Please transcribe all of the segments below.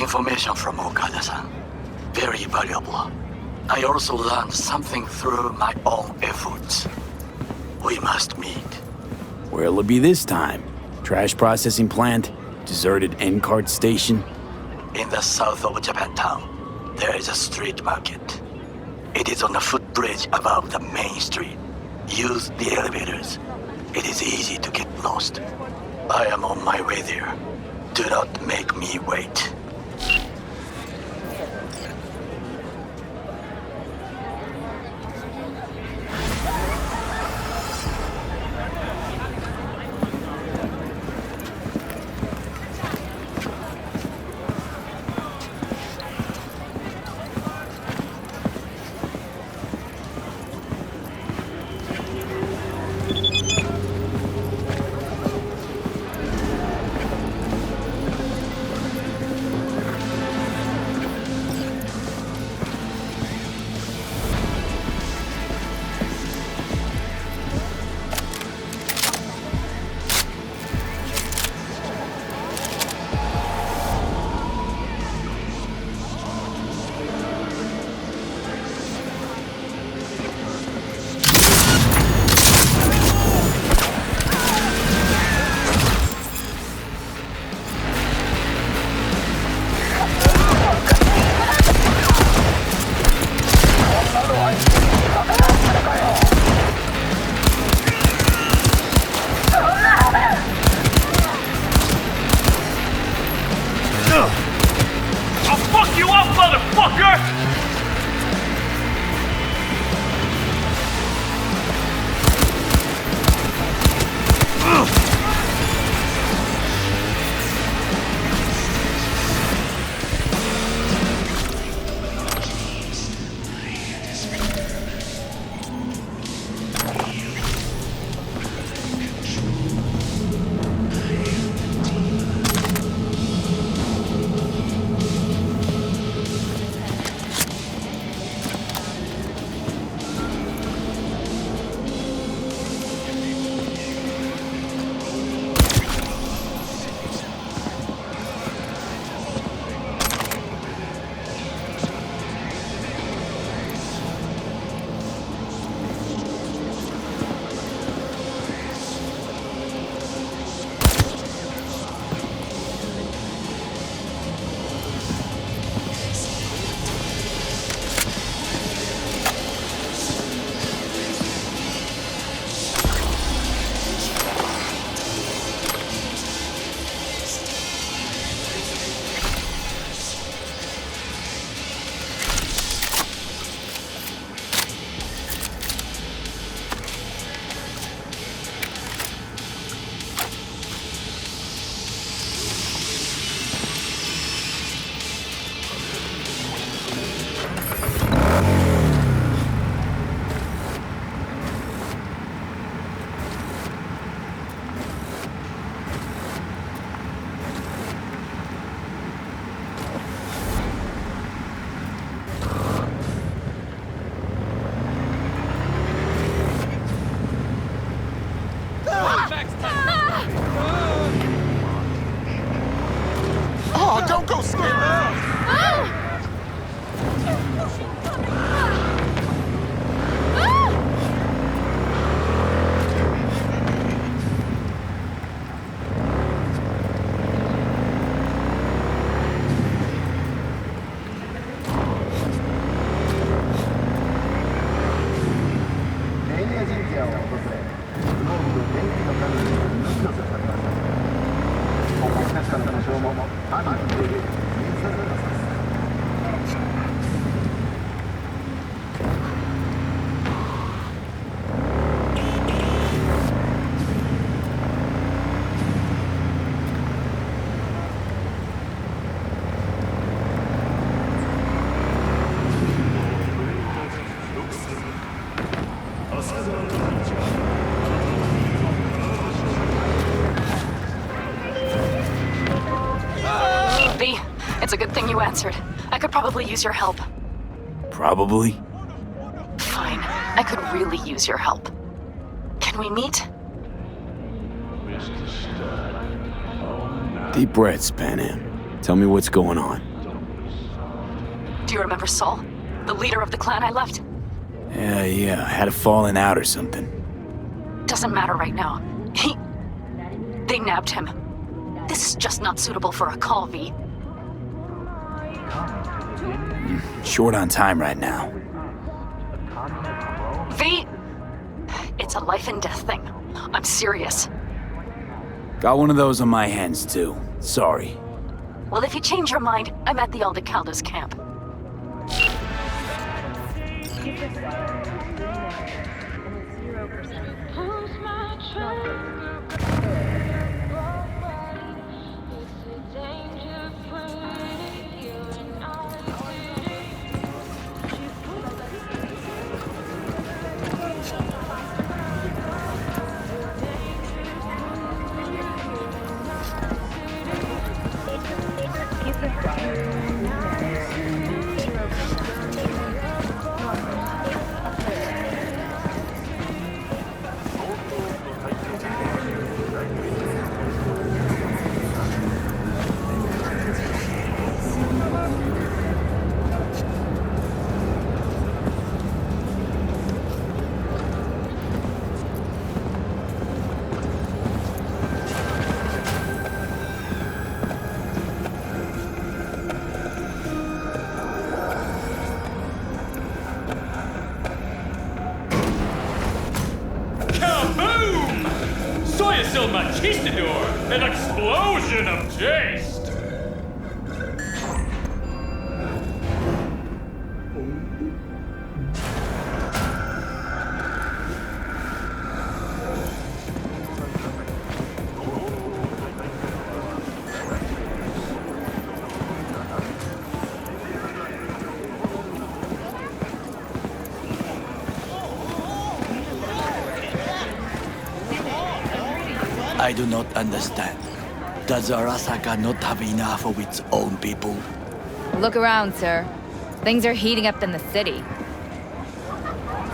information from Okada-san. Very valuable. I also learned something through my own efforts. We must meet. Where'll it be this time? Trash processing plant? Deserted N-cart station? In the south of Japantown, there is a street market. It is on a footbridge above the main street. Use the elevators. It is easy to get lost. I am on my way there. Do not make me wait. It's a good thing you answered. I could probably use your help. Probably? Fine. I could really use your help. Can we meet? Deep breaths, Pan Am. Tell me what's going on. You remember Saul? The leader of the clan I left? Yeah, had a falling out or something. Doesn't matter right now. They nabbed him. This is just not suitable for a call, V. Short on time right now. V! It's a life and death thing. I'm serious. Got one of those on my hands, too. Sorry. Well, if you change your mind, I'm at the Aldecaldo's camp. Conquistador! An explosion of taste! I do not understand. Does Arasaka not have enough of its own people? Look around, sir. Things are heating up in the city.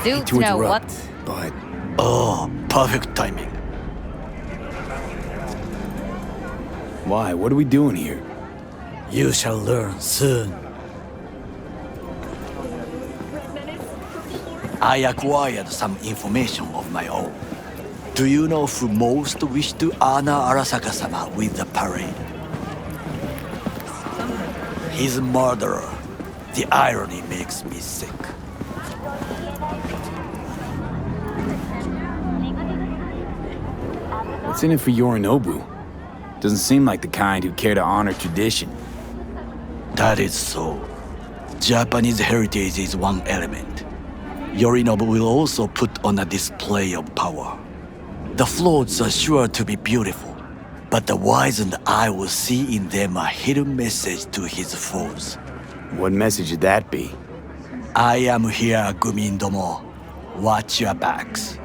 Hate Suits to know what. interrupt, but Oh, perfect timing. why? What are we doing here? You shall learn soon. I acquired some information of my own. Do you know who most wish to honor Arasaka-sama with the parade? His murderer. The irony makes me sick. What's in it for Yorinobu? Doesn't seem like the kind who care to honor tradition. That is so. Japanese heritage is one element. Yorinobu will also put on a display of power. The floats are sure to be beautiful, but the wizened eye will see in them a hidden message to his foes. What message would that be? I am here, Gumindomo. Watch your backs.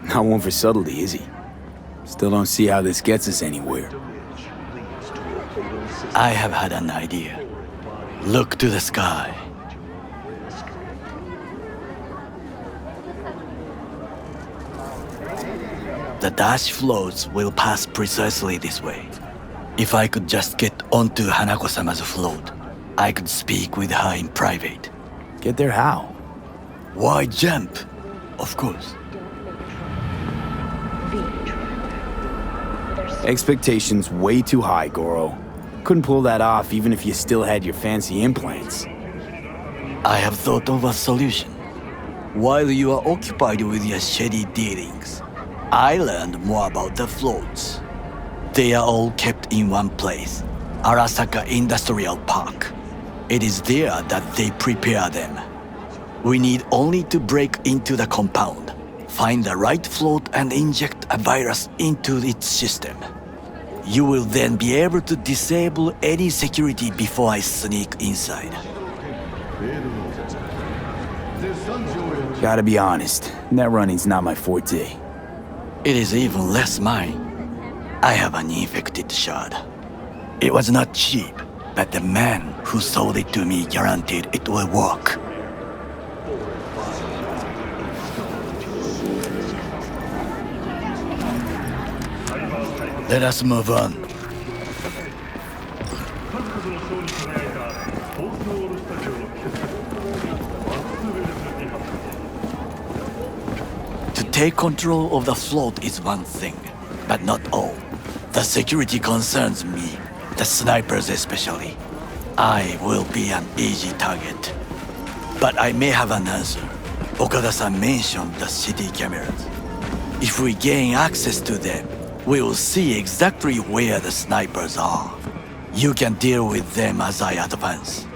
Not one for subtlety, is he? Still don't see how this gets us anywhere. I have had an idea. Look to the sky. The dash floats will pass precisely this way. If I could just get onto Hanako-sama's float, I could speak with her in private. Get there how? Why jump? Of course. Expectations way too high, Goro. Couldn't pull that off even if you still had your fancy implants. I have thought of a solution. While you are occupied with your shady dealings, I learned more about the floats. They are all kept in one place, Arasaka Industrial Park. It is there that they prepare them. We need only to break into the compound, find the right float and inject a virus into its system. You will then be able to disable any security before I sneak inside. Gotta be honest, net running's not my forte. It is even less mine. I have an infected shard. It was not cheap, but the man who sold it to me guaranteed it will work. Let us move on. take control of the float is one thing, but not all. The security concerns me, the snipers especially. I will be an easy target. But I may have an answer. Okada-san mentioned the city cameras. If we gain access to them, we will see exactly where the snipers are. You can deal with them as I advance.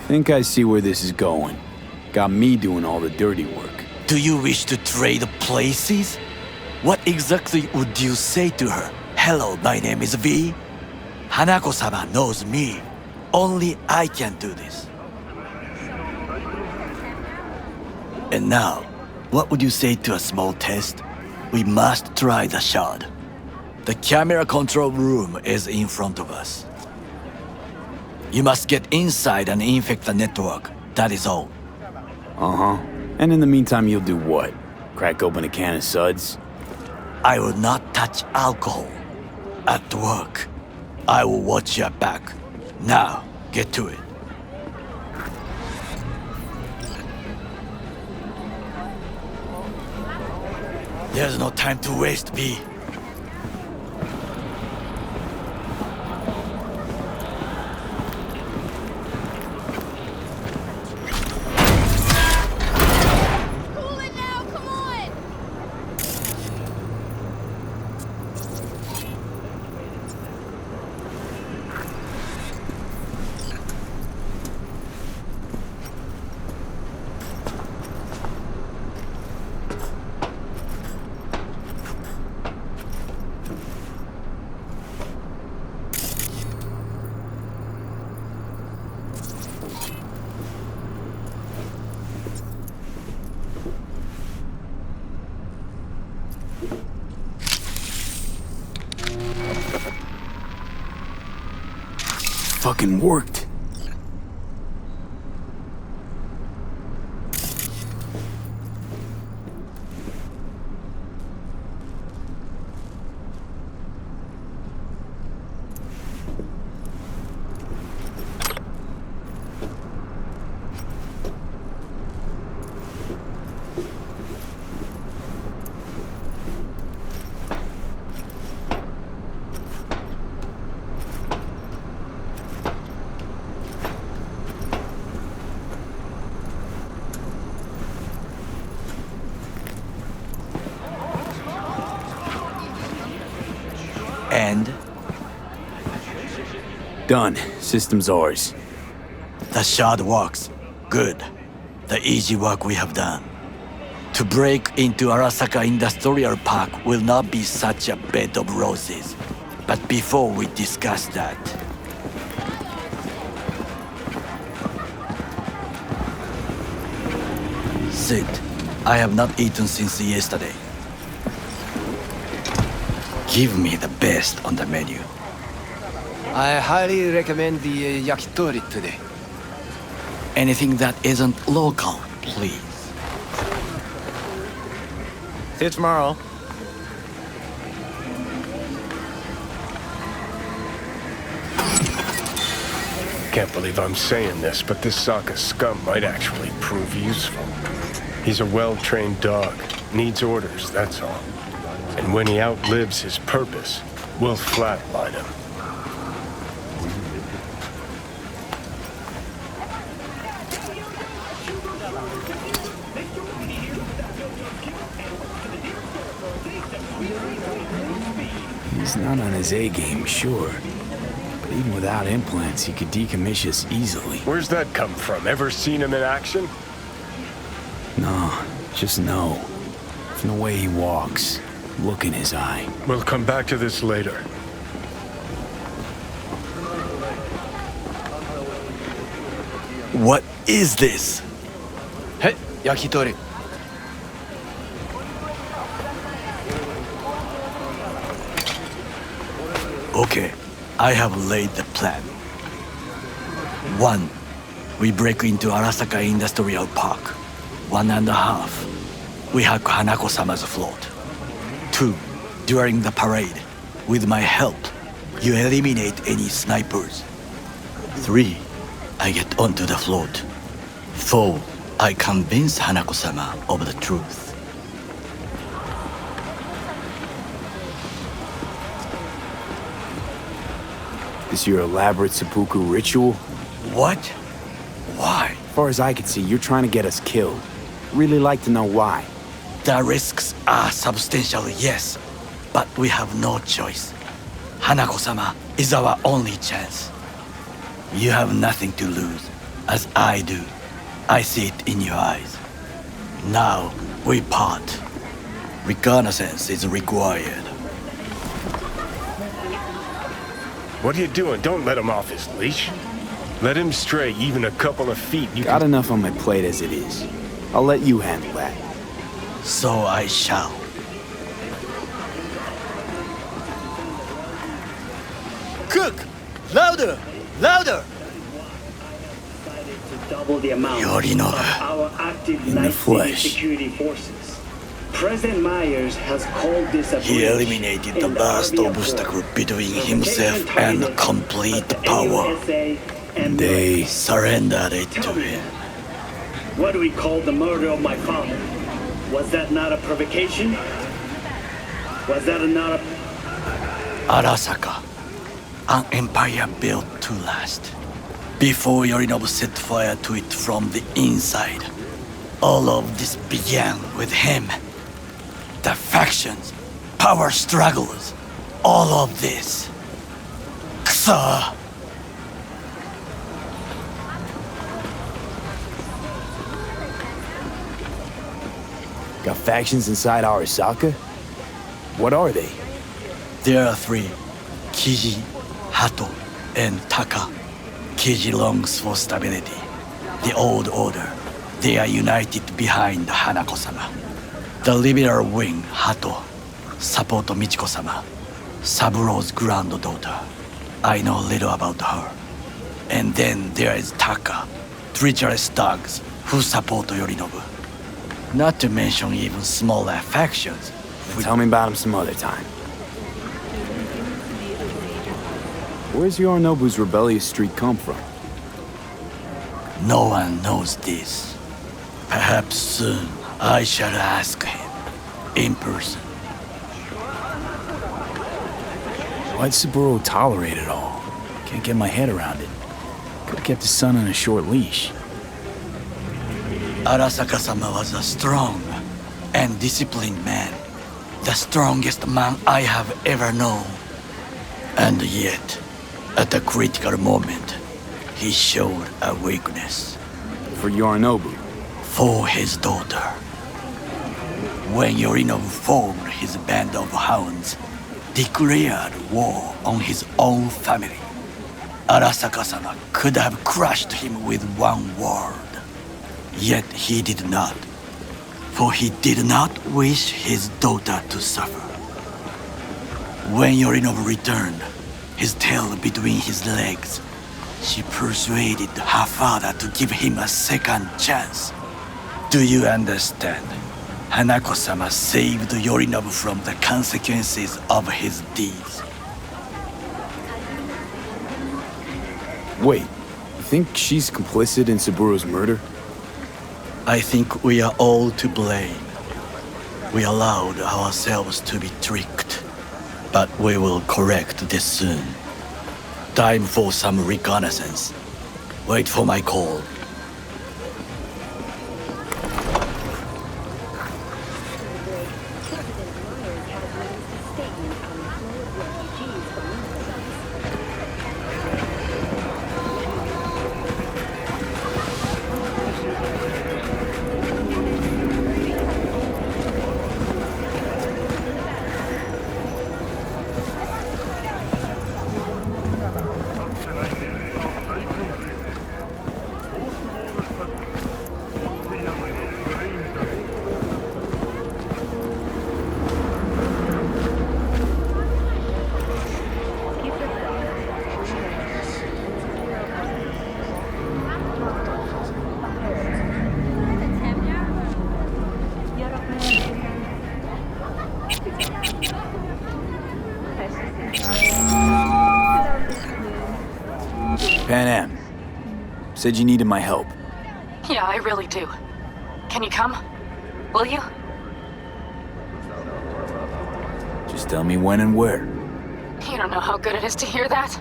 Think I see where this is going. Got me doing all the dirty work. Do you wish to trade places? What exactly would you say to her? Hello, my name is V. Hanako-sama knows me. Only I can do this. And now, what would you say to a small test? We must try the shard. The camera control room is in front of us. You must get inside and infect the network. That is all. Uh-huh. And in the meantime, you'll do what? Crack open a can of suds? I will not touch alcohol. At work, I will watch your back. Now, get to it. There's no time to waste, B. Cool it now, come on! Fucking worked. And Done. System's ours. the shard works. Good. The easy work we have done. To break into Arasaka Industrial Park will not be such a bed of roses. But before we discuss that, sit. I have not eaten since yesterday. Give me the best on the menu. I highly recommend the yakitori today. Anything that isn't local, please. See you tomorrow. Can't believe I'm saying this, but this Sokka scum might actually prove useful. He's a well-trained dog. Needs orders, that's all. And when he outlives his purpose, we'll flatline him. He's not on his A-game, sure. But even without implants, he could decommission us easily. Where's that come from? Ever seen him in action? No, just no. From the way he walks, look in his eye. We'll come back to this later. What is this? Hey, yakitori. Okay, I have laid the plan. 1. We break into Arasaka Industrial Park. 1.5. We hack Hanako-sama's float. 2. During the parade, with my help, you eliminate any snipers. 3. I get onto the float. 4. I convinced Hanako-sama of the truth. This your elaborate seppuku ritual? What? Why? As far as I can see, you're trying to get us killed. Really like to know why. The risks are substantial, yes, but we have no choice. Hanako-sama is our only chance. You have nothing to lose, as I do. I see it in your eyes. Now, we part. Reconnaissance is required. What are you doing? Don't let him off his leash. Let him stray even a couple of feet. You Got enough on my plate as it is. I'll let you handle that. So I shall. Cook! Louder! Louder! Double the amount Yorinobu, of our active in the night city flesh. security forces. President Myers has called this a He breach eliminated the in last Army of obstacle War. between himself and complete power. AUSA and They Surrendered it to him. What do we call the murder of my father? Was that not a provocation? Was that not a... Arasaka, an empire built to last. Before Yorinobu set fire to it from the inside, all of this began with him. The factions, power struggles, all of this. Kusa! got factions inside Arasaka? What are they? There are three: Kiji, Hato, and Taka. Kiji longs for stability. The old order. They are united behind Hanako-sama. The liberal wing, Hato, support Michiko-sama, Saburo's granddaughter. I know little about her. And then there is Taka, treacherous dogs who support Yorinobu. Not to mention even smaller factions. Tell me about him some other time. Where's Yorinobu's rebellious streak come from? No one knows this. Perhaps soon I shall ask him in person. Why'd Saburo tolerate it all? Can't get my head around it. Could've kept his son on a short leash. Arasaka-sama was a strong and disciplined man. The strongest man I have ever known. And yet, at a critical moment, he showed a weakness. For Yorinobu. For his daughter. When Yorinobu formed his band of hounds, declared war on his own family, Arasaka-sama could have crushed him with one word. Yet he did not, for he did not wish his daughter to suffer. When Yorinobu returned, his tail between his legs, she persuaded her father to give him a second chance. Do you understand? Hanako-sama saved Yorinobu from the consequences of his deeds. Wait, you think she's complicit in Saburo's murder? I think we are all to blame. We allowed ourselves to be tricked, but we will correct this soon. Time for some reconnaissance. Wait for my call. Pan Am. Said you needed my help. Yeah, I really do. Can you come? Will you? Just tell me when and where. You don't know how good it is to hear that.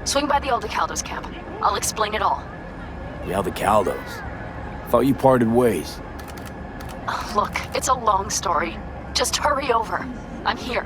Swing by the Aldecaldos camp. I'll explain it all. The Aldecaldos? Thought you parted ways. Look, it's a long story. Just hurry over. I'm here.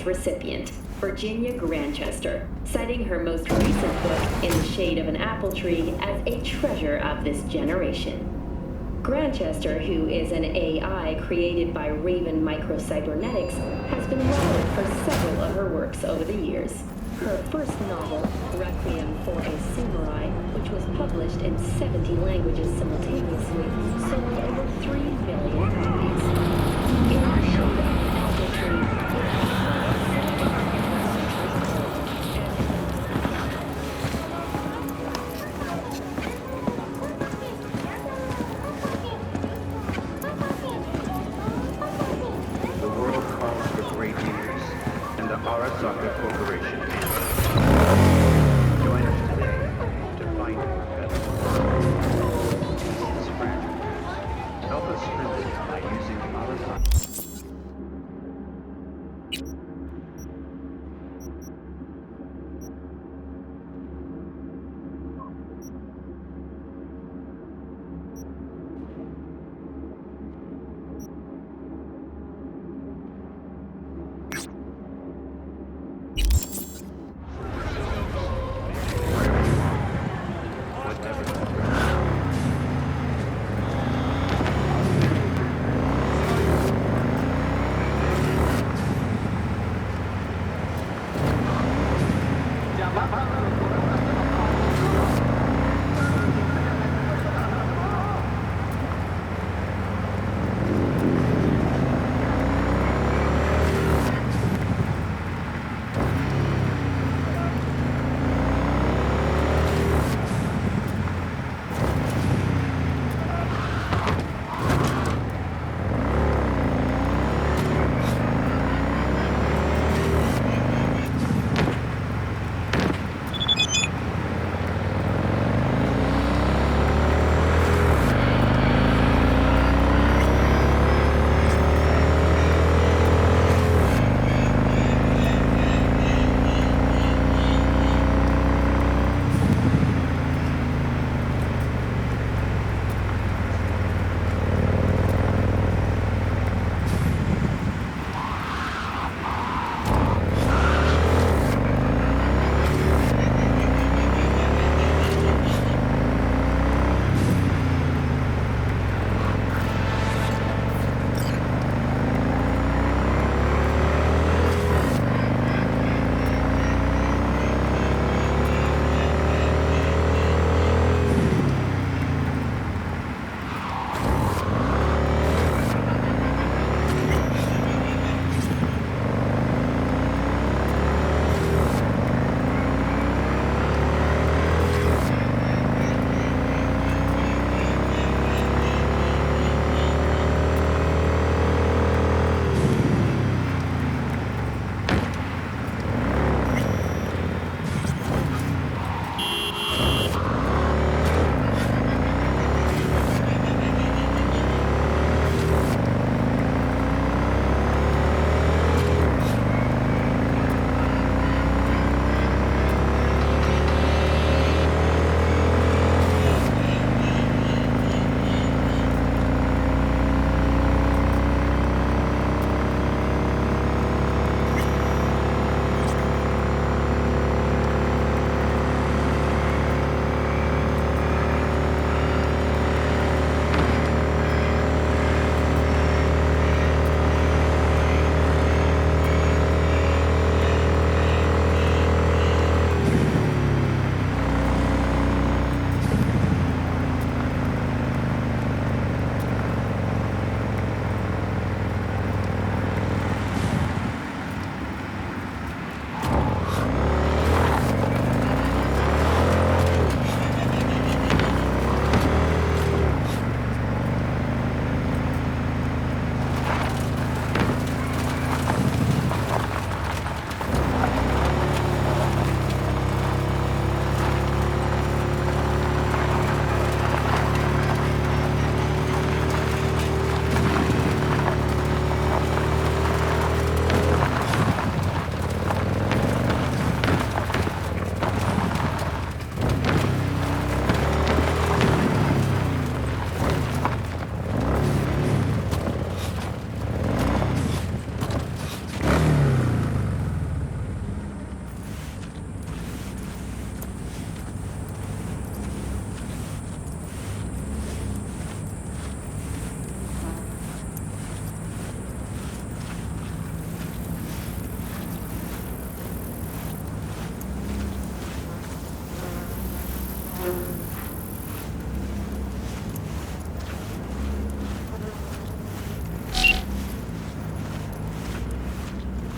Recipient, Virginia Grantchester, citing her most recent book, In the Shade of an Apple Tree, as a treasure of this generation. Grantchester, who is an AI created by Raven Microcybernetics, has been lauded for several of her works over the years. Her first novel, Requiem for a Samurai, which was published in 70 languages simultaneously, sold over 3 million copies. In the Shade of an Apple Tree, Arasaka Corporation. Join us today to find a better world. It's fragile. Help us strengthen it by using Arasaka.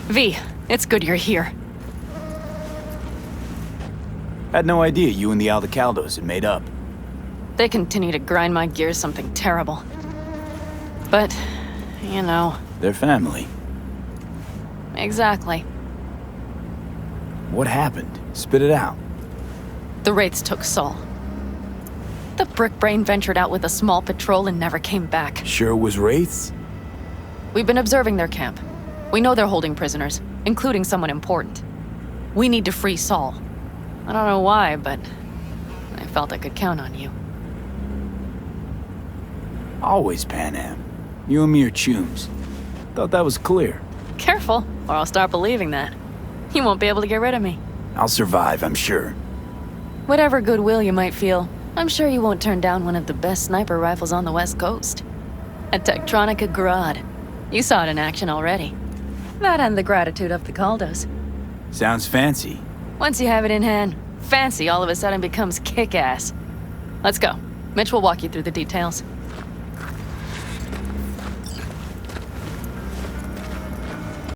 V, it's good you're here. Had no idea you and the Aldecaldos had made up. They continue to grind my gears something terrible. But, you know. They're family. Exactly. What happened? Spit it out. The Wraiths took Saul. The Brickbrain ventured out with a small patrol and never came back. Sure was Wraiths? We've been observing their camp. We know they're holding prisoners, including someone important. We need to free Saul. I don't know why, but I felt I could count on you. Always Panam. You and me are chums. Thought that was clear. Careful, or I'll start believing that. You won't be able to get rid of me. I'll survive, I'm sure. Whatever goodwill you might feel, I'm sure you won't turn down one of the best sniper rifles on the West Coast. A Tektronica Grad. You saw it in action already. That and the gratitude of the Caldos. Sounds fancy. Once you have it in hand, fancy all of a sudden becomes kick-ass. Let's go. Mitch will walk you through the details.